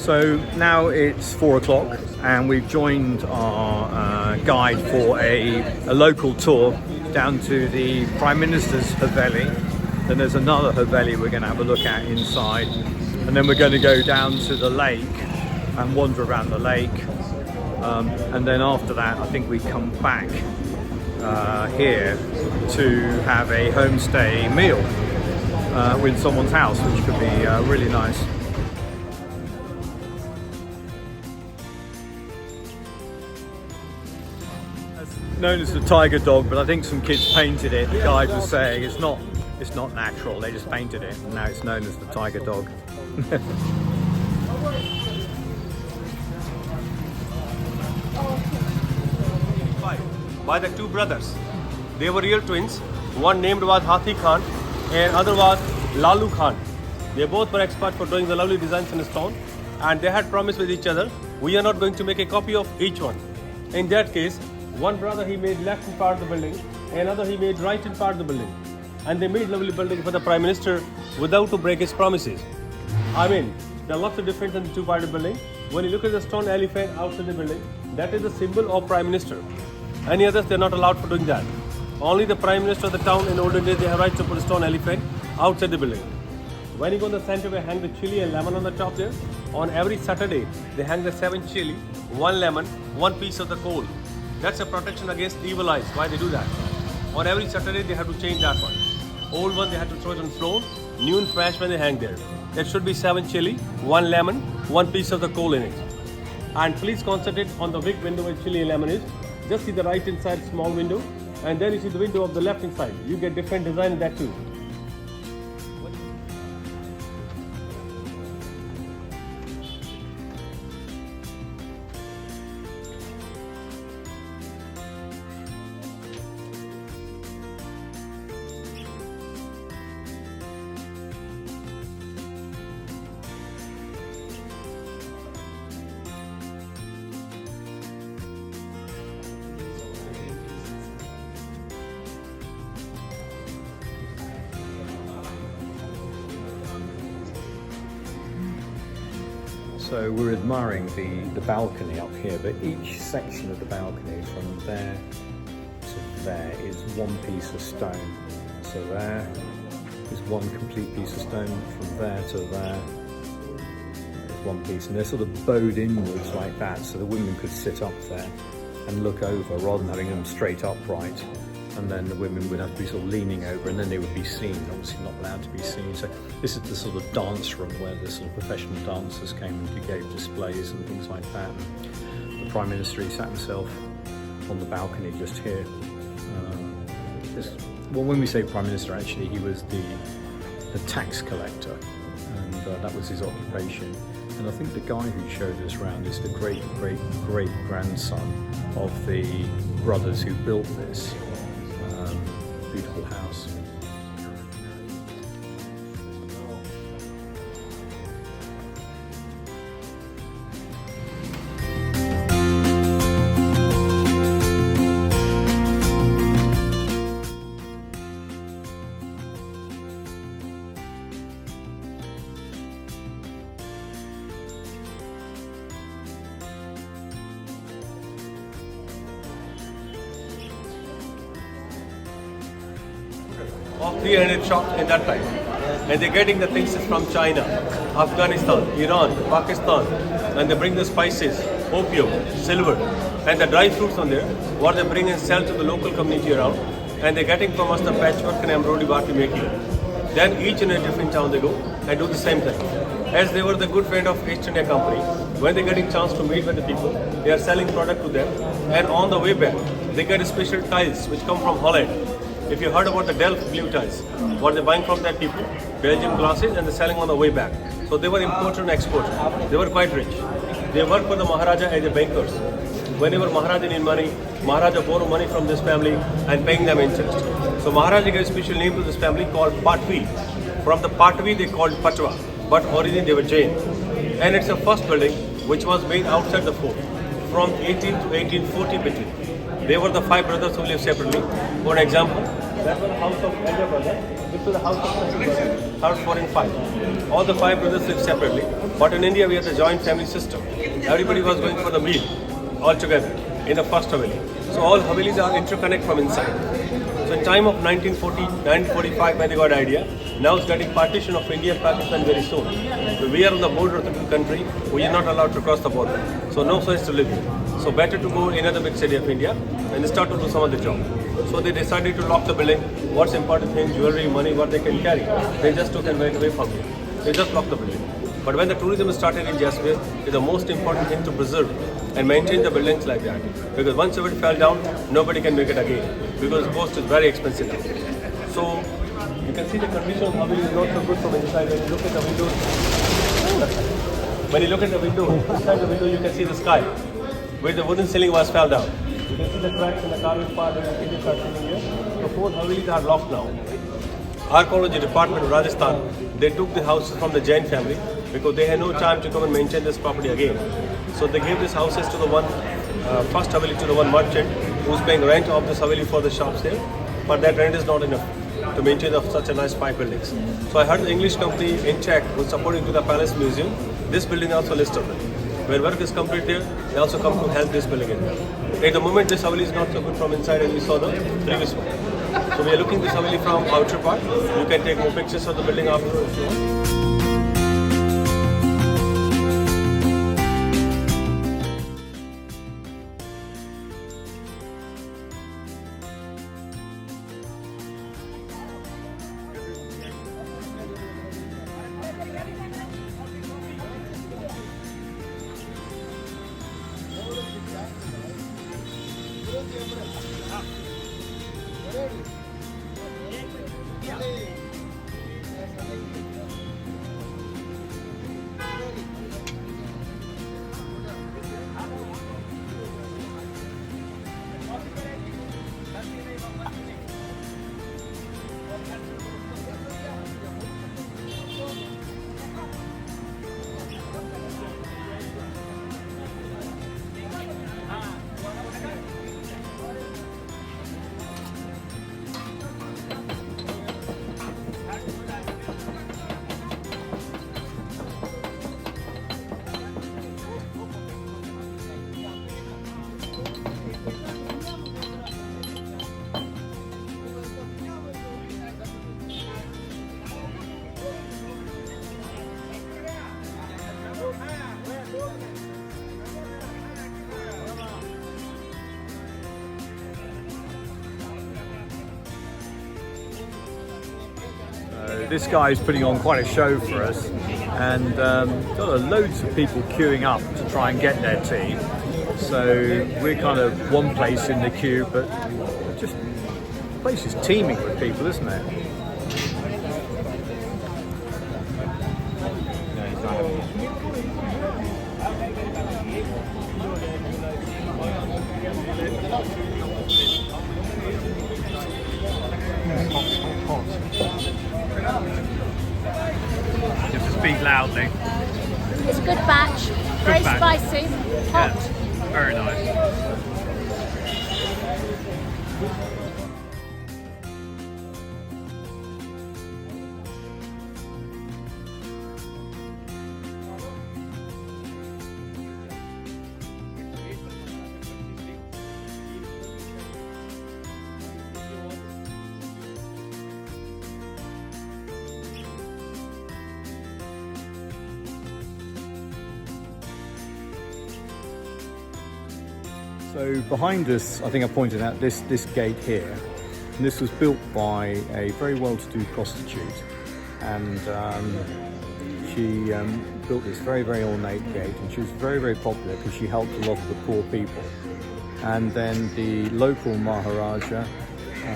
So now it's 4 o'clock and we've joined our guide for a local tour down to the Prime Minister's Haveli. Then there's another Haveli we're going to have a look at inside, and then we're going to go down to the lake and wander around the lake, and then after that I think we come back here to have a homestay meal with someone's house, which could be really nice. Known as the tiger dog, but I think some kids painted it. The guide was saying it's not natural, they just painted it, and now it's known as the tiger dog. By the two brothers. They were real twins. One named was Hathi Khan and other was Lalu Khan. They both were expert for doing the lovely designs in stone, and they had promised with each other, we are not going to make a copy of each one. In that case, one brother he made left in part of the building, another he made right in part of the building. And they made lovely building for the Prime Minister without to break his promises. I mean, there are lots of difference in the two-parted building. When you look at the stone elephant outside the building, that is the symbol of Prime Minister. Any others, they're not allowed for doing that. Only the Prime Minister of the town in olden days, they have right to put a stone elephant outside the building. When you go in the center, they hang the chili and lemon on the top there. On every Saturday, they hang the 7 chili, 1 lemon, 1 piece of the coal. That's a protection against evil eyes. Why they do that? On every Saturday, they have to change that one. Old one, they have to throw it on the floor. New and fresh when they hang there. There should be 7 chili, 1 lemon, 1 piece of the coal in it. And please concentrate on the big window where chili and lemon is. Just see the right inside small window, and then you see the window of the left inside. You get different design in that too. So we're admiring the balcony up here, but each section of the balcony from there to there is one piece of stone. So there is one complete piece of stone, from there to there is one piece, and they're sort of bowed inwards like that, so the women could sit up there and look over rather than having them straight upright. And then the women would have to be sort of leaning over, and then they would be seen, obviously not allowed to be seen. So this is the sort of dance room where the sort of professional dancers came and gave displays and things like that. And the Prime Minister, he sat himself on the balcony just here. Well, when we say Prime Minister, actually he was the tax collector, and that was his occupation. And I think the guy who showed us around is the great-great-great-grandson of the brothers who built this beautiful house. Of 300 shops in that time, and they're getting the things from China, Afghanistan, Iran, Pakistan, and they bring the spices, opium, silver, and the dry fruits on there, what they bring and sell to the local community around, and they're getting from us the patchwork and embroidery what we make here. Then each in a different town they go and do the same thing. As they were the good friend of East India Company, when they're getting chance to meet with the people, they are selling product to them, and on the way back, they get special tiles which come from Holland. If you heard about the Delft blue tiles, what they're buying from that people, Belgian glasses, and they're selling on the way back. So they were importer and exporter. They were quite rich. They worked for the Maharaja as a bankers. Whenever Maharaja need money, Maharaja borrow money from this family and paying them interest. So Maharaja gave a special name to this family called Patwi. From the Patwi they called Patwa, but originally they were Jain. And it's the first building which was made outside the fort from 18 to 1840 between. They were the 5 brothers who lived separately. For example, That was the house of elder brother. This was the house of second brother. Third, four, and five. All the five brothers lived separately. But in India, we had a joint family system. Everybody was going for the meal all together in the first haveli. So all havelis are interconnected from inside. So in time of 1945, when they got idea, now it's getting partition of India and Pakistan very soon. So we are on the border of the two country. We are not allowed to cross the border. So no choice to live here. So better to go in another big city of India and start to do some of the job. So they decided to lock the building. What's important thing, jewelry, money, what they can carry. They just took and went away from here. They just locked the building. But when the tourism started in Jaisalmer, it's the most important thing to preserve and maintain the buildings like that. Because once it fell down, nobody can make it again. Because cost is very expensive now. So you can see the condition of Haveli is not so good from inside. When you look at the windows, inside the window you can see the sky, where the wooden ceiling was fell down. You can see the cracks in the carving part and the pages are sitting here. So 4 Havelis are locked now. Archaeology department of Rajasthan, they took the houses from the Jain family because they had no time to come and maintain this property again. So they gave these houses to the one, first Haveli to the one merchant who's paying rent of this Haveli for the shops there. But that rent is not enough to maintain such a nice 5 buildings. So I heard the English company in Czech was supporting to the Palace Museum. This building also listed them. When work is complete there, they also come to help this building as well. At the moment, this Haveli is not so good from inside as we saw the previous one. So we are looking at this Haveli from outer part. You can take more pictures of the building afterwards if you want. This guy is putting on quite a show for us, and got loads of people queuing up to try and get their tea. So we're kind of one place in the queue, but just the place is teeming with people, isn't it? You have to speak loudly. It's a good batch, very batch. spicy, hot. Yeah, very nice. So behind us, I think I pointed out this gate here. And this was built by a very well-to-do prostitute, and she built this very, very ornate gate, and she was very, very popular because she helped a lot of the poor people. And then the local Maharaja,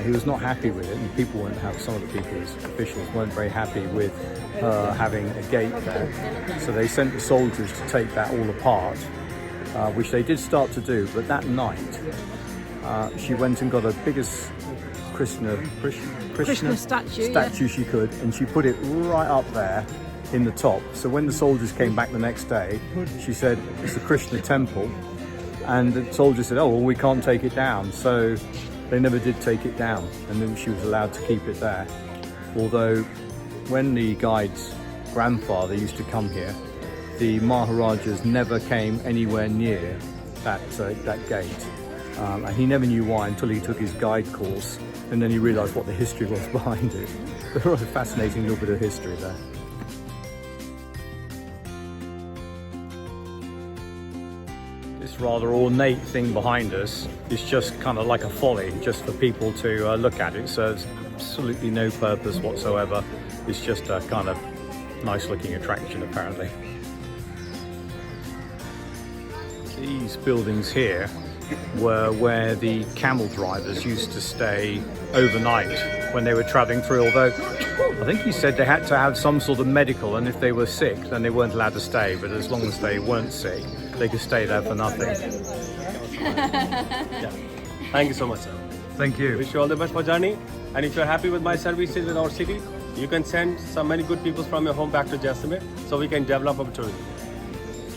he was not happy with it, and people weren't happy. Some of the people's officials weren't very happy with her having a gate there. So they sent the soldiers to take that all apart. Which they did start to do, but that night she went and got a biggest Krishna statue she could, and she put it right up there in the top. So when the soldiers came back the next day, she said it's the Krishna temple, and the soldiers said, oh well, we can't take it down. So they never did take it down, and then she was allowed to keep it there. Although when the guide's grandfather used to come here, the Maharajas never came anywhere near that gate. And he never knew why until he took his guide course, and then he realised what the history was behind it. A fascinating little bit of history there. This rather ornate thing behind us is just kind of like a folly, just for people to look at. It serves absolutely no purpose whatsoever. It's just a kind of nice looking attraction apparently. These buildings here were where the camel drivers used to stay overnight when they were travelling through, although I think he said they had to have some sort of medical, and if they were sick then they weren't allowed to stay, but as long as they weren't sick they could stay there for nothing. Yeah. Thank you so much, sir. Thank you. Wish you all the best for journey, and if you're happy with my services with our city, you can send some many good people from your home back to Jaisalmer so we can develop our tourism.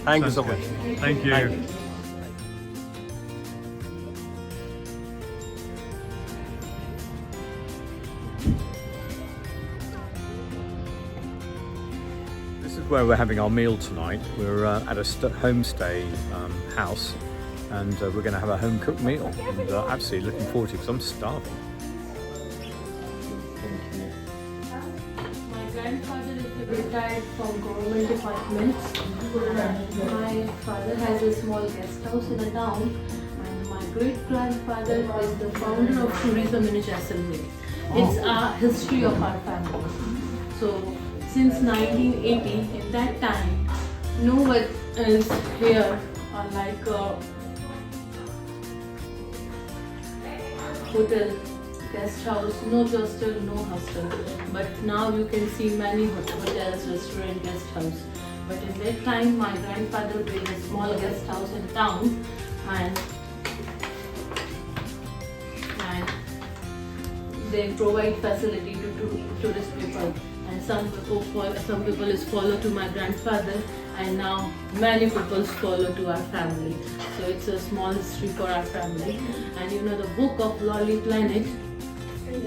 Thank you so much. Thank you. Thank you. This is where we're having our meal tonight. We're at a homestay house, and we're going to have a home cooked meal, and absolutely looking forward to it because I'm starving. My grandfather is retired from government departments. My father has a small guest house in a town, and my great-grandfather is the founder of tourism in Jaisalmer. It's a history of our family. So since 1980, in that time, no one is here like a hotel, guest house, no hostel, no hostel. But now you can see many hotels, restaurant, guest house. But in that time, my grandfather built a small guest house in town, and they provide facility to tourist people. And some people is follow to my grandfather, and now many people follow to our family. So it's a small history for our family. And you know the book of Lonely Planet, in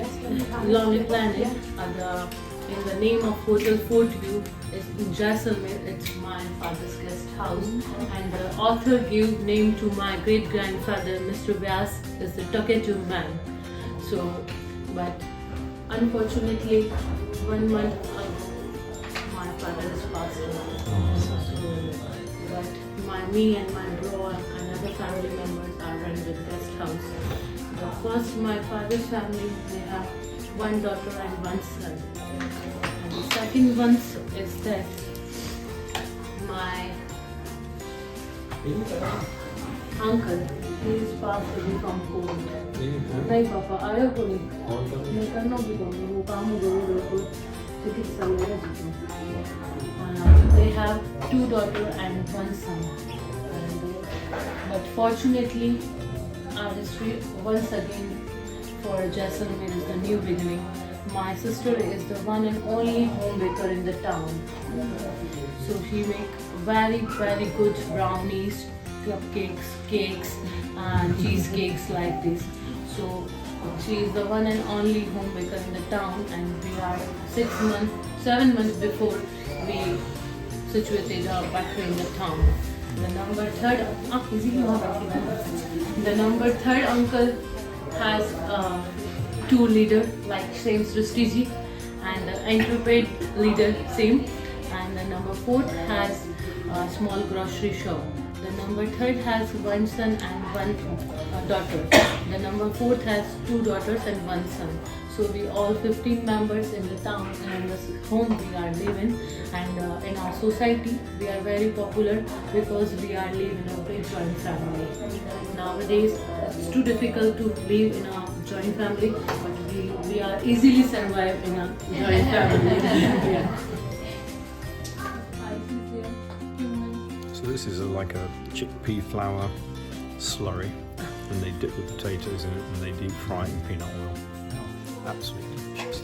the name of Hotel Fort View is in Jaisalmer. It's my father's guest house, and the author gave name to my great grandfather, Mr. Vyas, is the talkative man. So, but unfortunately, 1 month ago, my father is passed away. But me and my bro and other family members are running the guest house. But first, my father's family, they have 1 daughter and 1 son. And the second one is that my uncle, he is passed away from COVID. नहीं पापा आया को नहीं मैं करना भी कहूँगी वो काम हो चिकित्सा मेरा they have 2 daughters and 1 son, but fortunately our history once again for Jaisalmer is the new beginning. My sister is the one and only home baker in the town, so she make very good brownies, cupcakes, cakes and cheesecakes like this. So she is the one and only home baker in the town, and we are 7 months before we situated our factory in the town. The number third uncle has 2 leader like same Sristiji, and the intrepid leader same, and the number 4th has a small grocery shop. The number 3rd has 1 son and 1 daughter. The number 4th has 2 daughters and 1 son. So we all 15 members in the town, and the home we are living, and in our society we are very popular because we are living in a big joint family. Nowadays it's too difficult to live in a joint family, but we are easily survive in a joint family. Yeah. So this is like a chickpea flour slurry, and they dip the potatoes in it and they deep fry it in peanut oil. Absolutely delicious.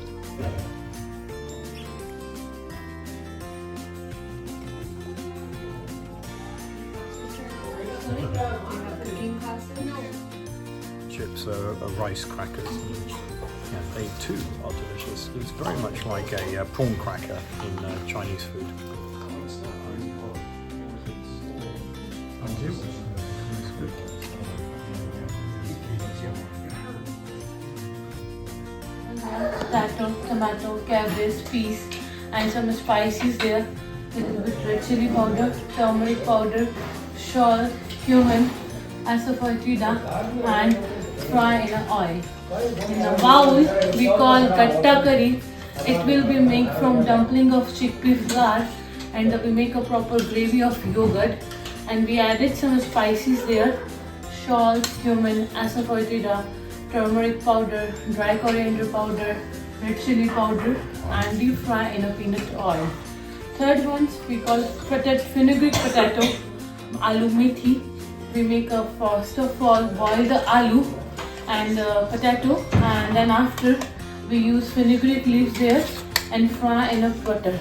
Chips. chips are rice crackers. And, yeah, they too are delicious. It's very much like a prawn cracker in Chinese food. Potato, tomato, cabbage, peas, and some spices there. Little bit red chili powder, turmeric powder, salt, cumin, asafoetida, and fry in oil. In a bowl we call katta curry. It will be made from dumpling of chickpea flour, and we make a proper gravy of yogurt. And we added some spices there: salt, cumin, asafoetida, turmeric powder, dry coriander powder, red chili powder, and deep fry in a peanut oil. Third ones we call fenugreek potato, aloo methi. We make a first of all boil the aloo and potato, and then after we use fenugreek leaves there and fry in a butter.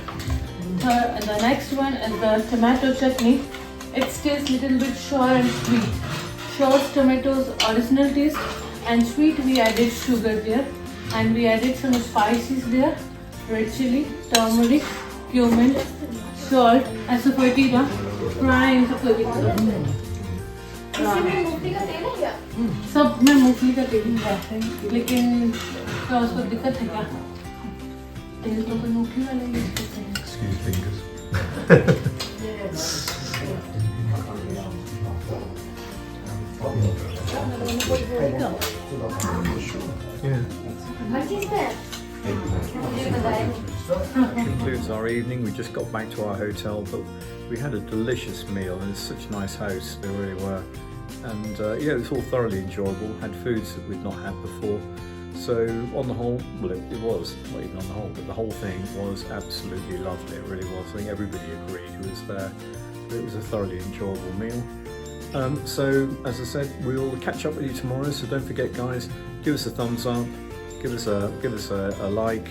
The next one is the tomato chutney. It tastes little bit sour and sweet. Sour tomatoes original taste, and sweet we added sugar there, and we added some spices there: red chili, turmeric, cumin, salt, asafoetida, fry in the इसमें मूंगफली का तेल है क्या? सब में मूंगफली का तेल मिलाते हैं, लेकिन क्या उसको दिक्कत है क्या? तेल तो कोई मूंगफली वाला यूज करते हैं। Excuse fingers. Yeah. हर चीज़ में है? मुझे बताएं। Concludes our evening. We just got back to our hotel, but we had a delicious meal, and it's such a nice house. They really were, and yeah, it was all thoroughly enjoyable. Had foods that we'd not had before. So on the whole, well, it was not even on the whole, but the whole thing was absolutely lovely. It really was. I think everybody agreed who was there. It was a thoroughly enjoyable meal. So as I said, we'll catch up with you tomorrow. So don't forget, guys, give us a thumbs up, give us a like.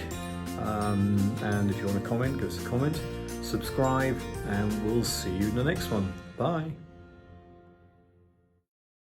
And if you want to comment, give us a comment, subscribe, and we'll see you in the next one. Bye.